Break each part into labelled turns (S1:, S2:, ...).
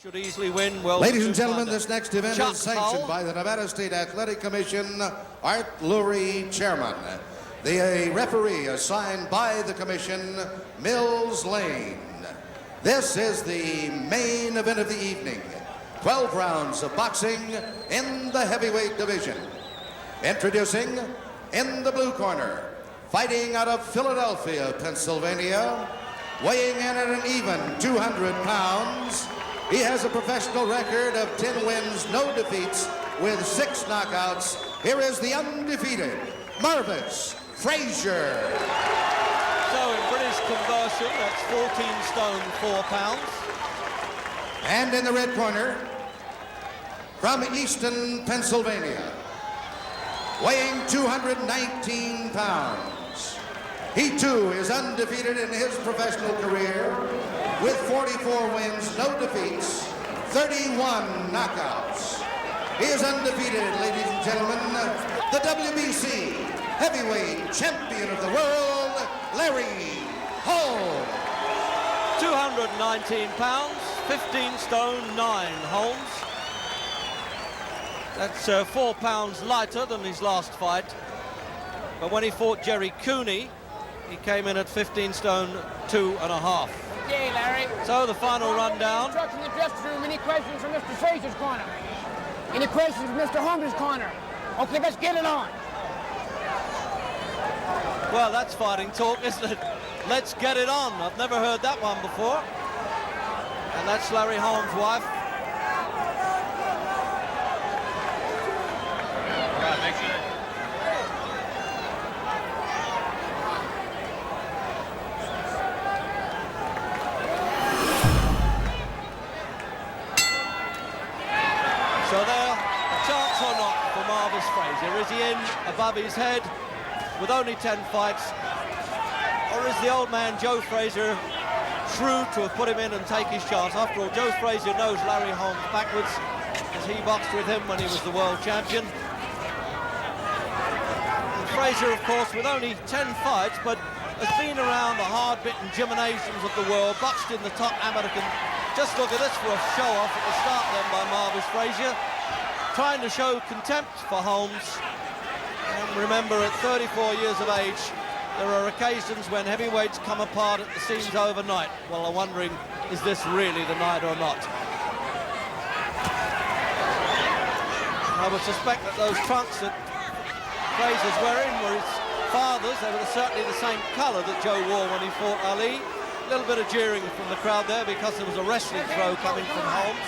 S1: Should easily win. Well,
S2: ladies and gentlemen, this next event is sanctioned by the Nevada State Athletic Commission, Art Lurie, chairman. The referee assigned by the commission, Mills Lane. This is the main event of the evening. 12 rounds of boxing in the heavyweight division. Introducing, in the blue corner, fighting out of Philadelphia, Pennsylvania, weighing in at an even 200 pounds. He has a professional record of 10 wins, no defeats, with 6 knockouts. Here is the undefeated MARVIS FRAZIER.
S1: So in British conversion, that's 14 stone, 4 pounds.
S2: And in the red corner, from Easton, Pennsylvania, weighing 219 pounds. He too is undefeated in his professional career with 44 wins, no defeats, 31 knockouts. He is undefeated, ladies and gentlemen, the WBC heavyweight champion of the world, Larry Holmes.
S1: 219 pounds, 15 stone, 9, Holmes. That's 4 pounds lighter than his last fight. But when he fought Jerry Cooney, he came in at 15 stone, 2.5.
S3: Okay, Larry.
S1: So the final rundown.
S3: Instruction in the dressing room. Any questions from Mr. Frazier's corner? Any questions from Mr. Holmes' corner? Okay, let's get it on.
S1: Well, that's fighting talk, isn't it? Let's get it on. I've never heard that one before. And that's Larry Holmes' wife. So there, a chance or not for Marvis Frazier. Is he in above his head with only 10 fights? Or is the old man Joe Frazier shrewd to have put him in and take his chance? After all, Joe Frazier knows Larry Holmes backwards, as he boxed with him when he was the world champion. And Frazier, of course, with only 10 fights, but has been around the hard-bitten gymnasiums of the world, boxed in the top American. Just look at this for a show-off at the start then by Marvis Frazier, trying to show contempt for Holmes. And remember, at 34 years of age, there are occasions when heavyweights come apart at the seams overnight. Well, I'm wondering, is this really the night or not? I would suspect that those trunks that Frazier's wearing were his father's. They were certainly the same colour that Joe wore when he fought Ali. A little bit of jeering from the crowd there because there was a wrestling throw coming from Holmes.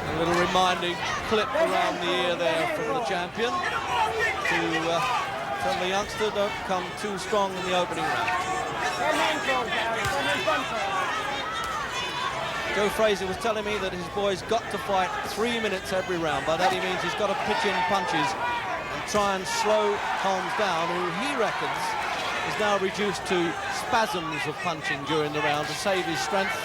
S1: A little reminding clip around the ear there from the champion to tell the youngster don't come too strong in the opening round. Joe Frazier was telling me that his boy's got to fight 3 minutes every round. By that he means he's got to pitch in punches and try and slow Holmes down, who he reckons is now reduced to spasms of punching during the round to save his strength.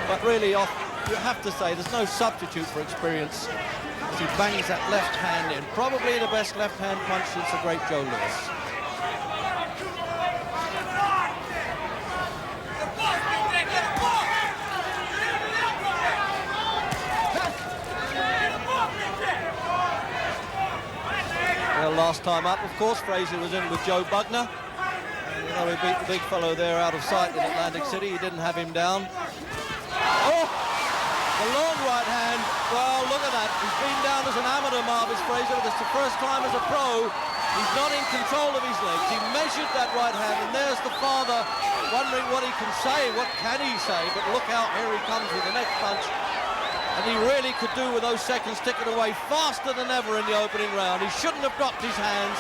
S1: But really, you have to say, there's no substitute for experience as he bangs that left hand in. Probably the best left-hand punch since the great Joe Louis. Last time up, of course, Frazier was in with Joe Bugner. And, you know, he beat the big fellow there out of sight in Atlantic City. He didn't have him down. Oh! The long right hand. Well, look at that. He's been down as an amateur, Marvis Frazier. This is the first time as a pro. He's not in control of his legs. He measured that right hand, and there's the father wondering what he can say. What can he say? But look out, here he comes with the next punch. And he really could do with those seconds ticking away faster than ever in the opening round. He shouldn't have dropped his hands.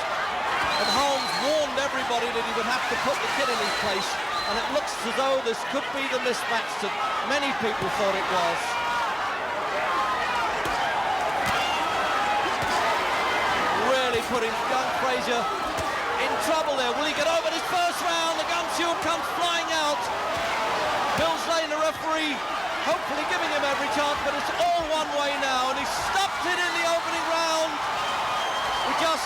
S1: And Holmes warned everybody that he would have to put the kid in his place. And it looks as though this could be the mismatch that many people thought it was. Really putting young Frazier in trouble there. Will he get over this first round? The gum shield comes flying out. Mills Lane, the referee, hopefully giving him every chance, but it's all one way now, and he stopped it in the opening round. We just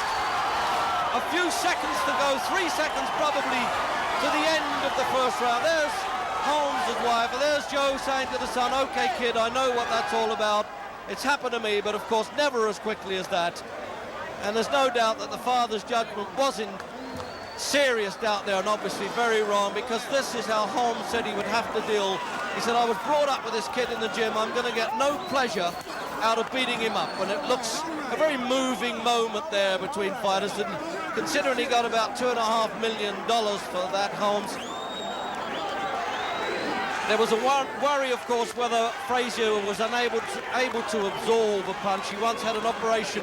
S1: a few seconds to go, 3 seconds probably to the end of the first round. There's Holmes' wife, and there's Joe saying to the son, okay, kid, I know what that's all about. It's happened to me, but of course never as quickly as that. And there's no doubt that the father's judgment was in serious doubt there, and obviously very wrong, because this is how Holmes said he would have to deal. He said, I was brought up with this kid in the gym. I'm going to get no pleasure out of beating him up. And it looks a very moving moment there between fighters. And considering he got about $2.5 million for that, Holmes, there was a worry, of course, whether Frazier was able to absorb a punch. He once had an operation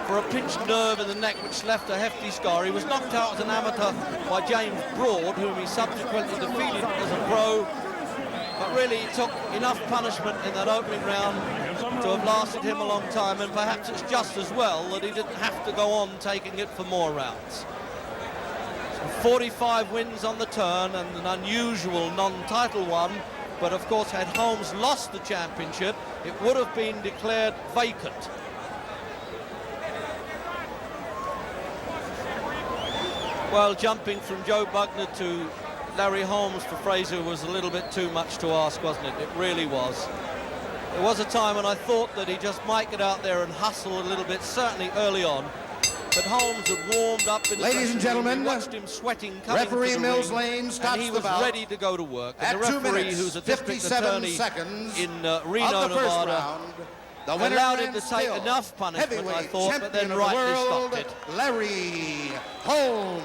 S1: for a pinched nerve in the neck, which left a hefty scar. He was knocked out as an amateur by James Broad, whom he subsequently defeated as a pro. But really, it took enough punishment in that opening round to have lasted him a long time, and perhaps it's just as well that he didn't have to go on taking it for more rounds. 45 wins on the turn, and an unusual non-title one, but of course had Holmes lost the championship, it would have been declared vacant. Well, jumping from Joe Bugner to Larry Holmes for Frazier was a little bit too much to ask, wasn't it? It really was. There was a time when I thought that he just might get out there and hustle a little bit, certainly early on. But Holmes had warmed up in the
S2: Ladies and gentlemen,
S1: we watched him sweating, coming
S2: referee
S1: to the
S2: Mills
S1: ring,
S2: Lane stops
S1: and he
S2: the
S1: was
S2: bout
S1: ready to go to work.
S2: at
S1: And the
S2: 2
S1: referee,
S2: minutes,
S1: who's a district
S2: 57
S1: attorney
S2: seconds
S1: in Reno,
S2: of the first
S1: Nevada,
S2: round, the winner
S1: allowed him
S2: and
S1: to take
S2: still
S1: enough punishment, I
S2: heavyweight
S1: thought, but then
S2: champion of the
S1: rightly
S2: world,
S1: stopped it.
S2: Larry Holmes.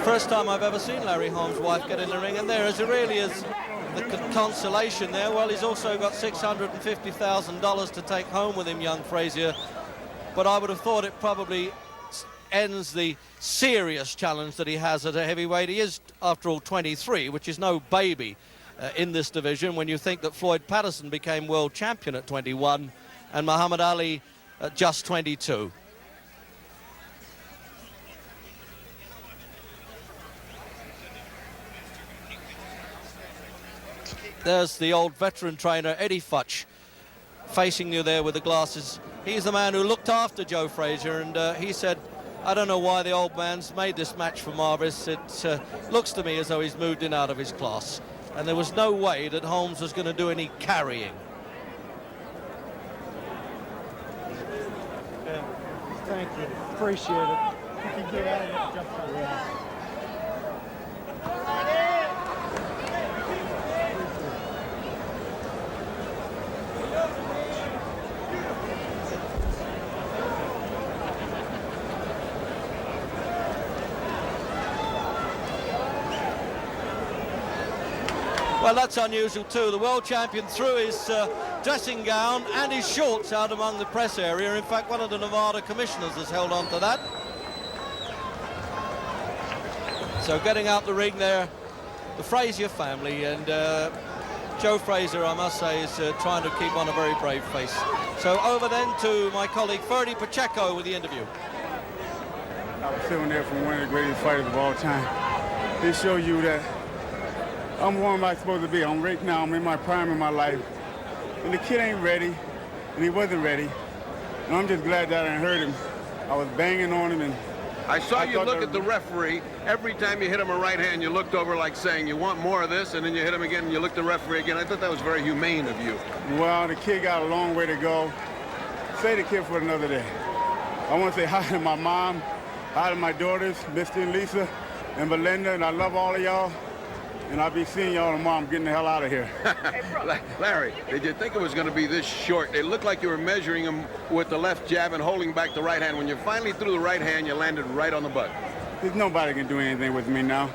S1: First time I've ever seen Larry Holmes' wife get in the ring, and there is really is the consolation there. Well, he's also got $650,000 to take home with him, young Frazier. But I would have thought it probably ends the serious challenge that he has at a heavyweight. He is, after all, 23, which is no baby in this division when you think that Floyd Patterson became world champion at 21 and Muhammad Ali at just 22. There's the old veteran trainer, Eddie Futch, facing you there with the glasses. He's the man who looked after Joe Frazier, and he said, I don't know why the old man's made this match for Marvis. It looks to me as though he's moved in out of his class. And there was no way that Holmes was going to do any carrying.
S4: Yeah. Thank you. Appreciate it. You can get out of it. Jump on that.
S1: Well, that's unusual too. The world champion threw his dressing gown and his shorts out among the press area. In fact, one of the Nevada commissioners has held on to that. So getting out the ring there, the Frazier family, and Joe Frazier, I must say, is trying to keep on a very brave face. So over then to my colleague Ferdy Pacheco with the interview.
S5: I was sitting there from one of the greatest fighters of all time. They show you that I'm where am I supposed to be. Right now, I'm in my prime of my life. And the kid ain't ready, and he wasn't ready. And I'm just glad that I heard him. I was banging on him, and
S6: I saw you look at the referee. Every time you hit him a right hand, you looked over like saying, you want more of this, and then you hit him again, and you looked at the referee again. I thought that was very humane of you.
S5: Well, the kid got a long way to go. Save the kid for another day. I want to say hi to my mom, hi to my daughters, Misty and Lisa, and Belinda, and I love all of y'all. And I'll be seeing y'all tomorrow. I'm getting the hell out of here.
S6: Larry, did you think it was going to be this short? It looked like you were measuring him with the left jab and holding back the right hand. When you finally threw the right hand, you landed right on the butt.
S5: There's nobody can do anything with me now.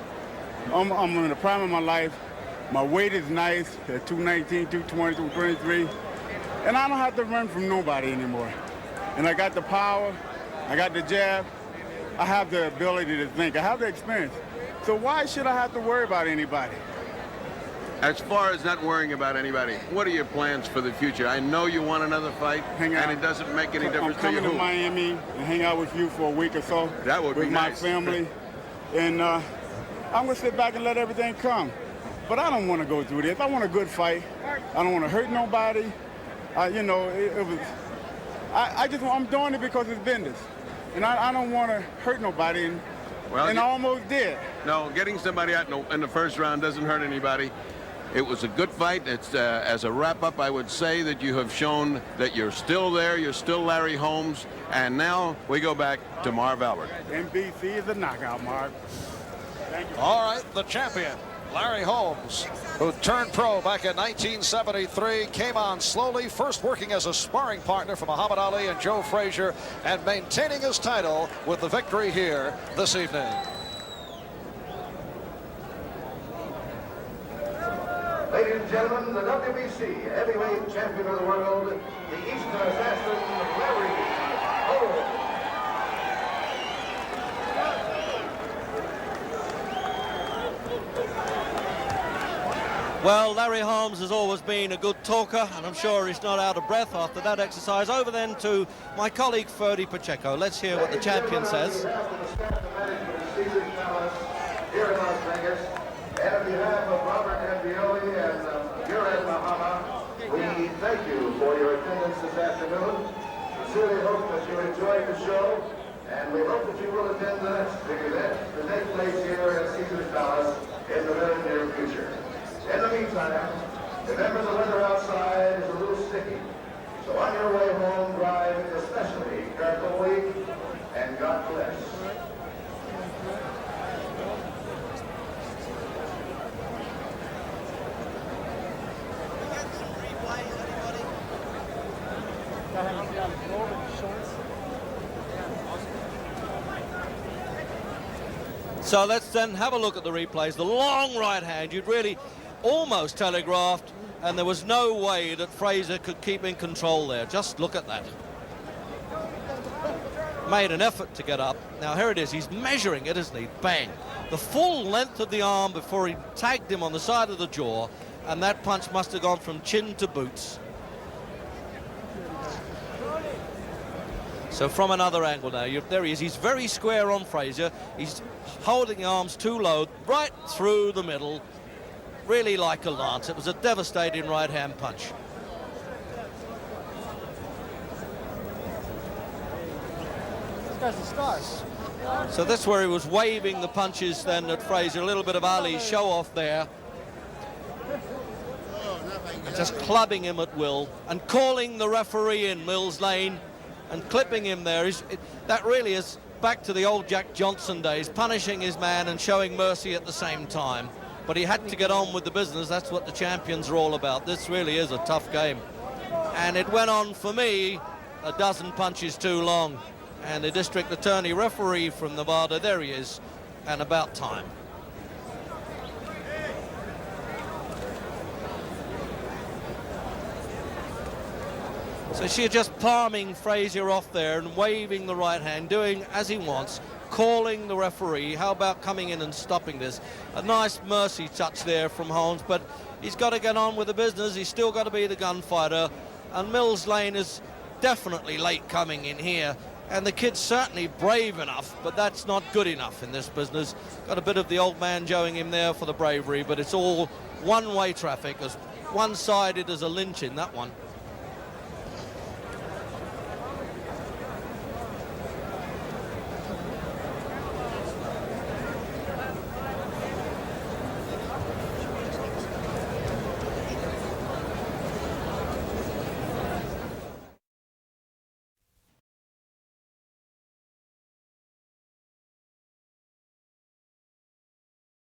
S5: I'm in the prime of my life. My weight is nice at 219, 220, 223. And I don't have to run from nobody anymore. And I got the power. I got the jab. I have the ability to think. I have the experience. So why should I have to worry about anybody?
S6: As far as not worrying about anybody, what are your plans for the future? I know you want another fight, and it doesn't make any difference to you.
S5: I'm coming to Miami and hang out with you for a week or so.
S6: That would be
S5: nice. With my family. And I'm going to sit back and let everything come. But I don't want to go through this. I want a good fight. I don't want to hurt nobody. You know, I'm doing it because it's business. And I don't want to hurt nobody, and I almost did.
S6: No, getting somebody out in the first round doesn't hurt anybody. It was a good fight. It's as a wrap-up, I would say that you have shown that you're still there. You're still Larry Holmes. And now we go back to Marv Albert.
S5: NBC is a knockout, Marv. Thank you.
S7: All right, the champion, Larry Holmes, who turned pro back in 1973, came on slowly, first working as a sparring partner for Muhammad Ali and Joe Frazier, and maintaining his title with the victory here this evening.
S2: Ladies and gentlemen, the WBC heavyweight champion of the world, the Eastern Assassin, Larry Holmes.
S1: Well, Larry Holmes has always been a good talker, and I'm sure he's not out of breath after that exercise. Over then to my colleague Ferdy Pacheco. Let's hear what the champion says.
S2: Here in Las Vegas, and on behalf of Robert Ambioli and Murad Mahama, we thank you for your attendance this afternoon. We sincerely hope that you enjoyed the show, and we hope that you will attend the next big event that takes place here at Caesar's Palace in the very near future. In the meantime, remember the weather outside is a little sticky, so on your way home, drive especially carefully, and God bless.
S1: So let's then have a look at the replays. The long right hand, you'd really almost telegraphed, and there was no way that Frazier could keep in control there. Just look at that. Made an effort to get up. Now here it is, he's measuring it, isn't he? Bang. The full length of the arm before he tagged him on the side of the jaw, and that punch must have gone from chin to boots. So from another angle now, there he is. He's very square on Frazier. He's holding the arms too low, right through the middle, really like a lance. It was a devastating right-hand punch.
S4: This guy's a star.
S1: So that's where he was waving the punches then at Frazier. A little bit of Ali's show-off there. And just clubbing him at will and calling the referee in, Mills Lane, and clipping him there. That really is back to the old Jack Johnson days, punishing his man and showing mercy at the same time. But he had to get on with the business. That's what the champions are all about. This really is a tough game. And it went on, for me, a dozen punches too long. And the district attorney referee from Nevada, there he is, and about time. So she's just palming Frazier off there and waving the right hand, doing as he wants, calling the referee. How about coming in and stopping this? A nice mercy touch there from Holmes, but he's got to get on with the business. He's still got to be the gunfighter. And Mills Lane is definitely late coming in here. And the kid's certainly brave enough, but that's not good enough in this business. Got a bit of the old man joeing him there for the bravery, but it's all one-way traffic, as one-sided as a lynch in that one.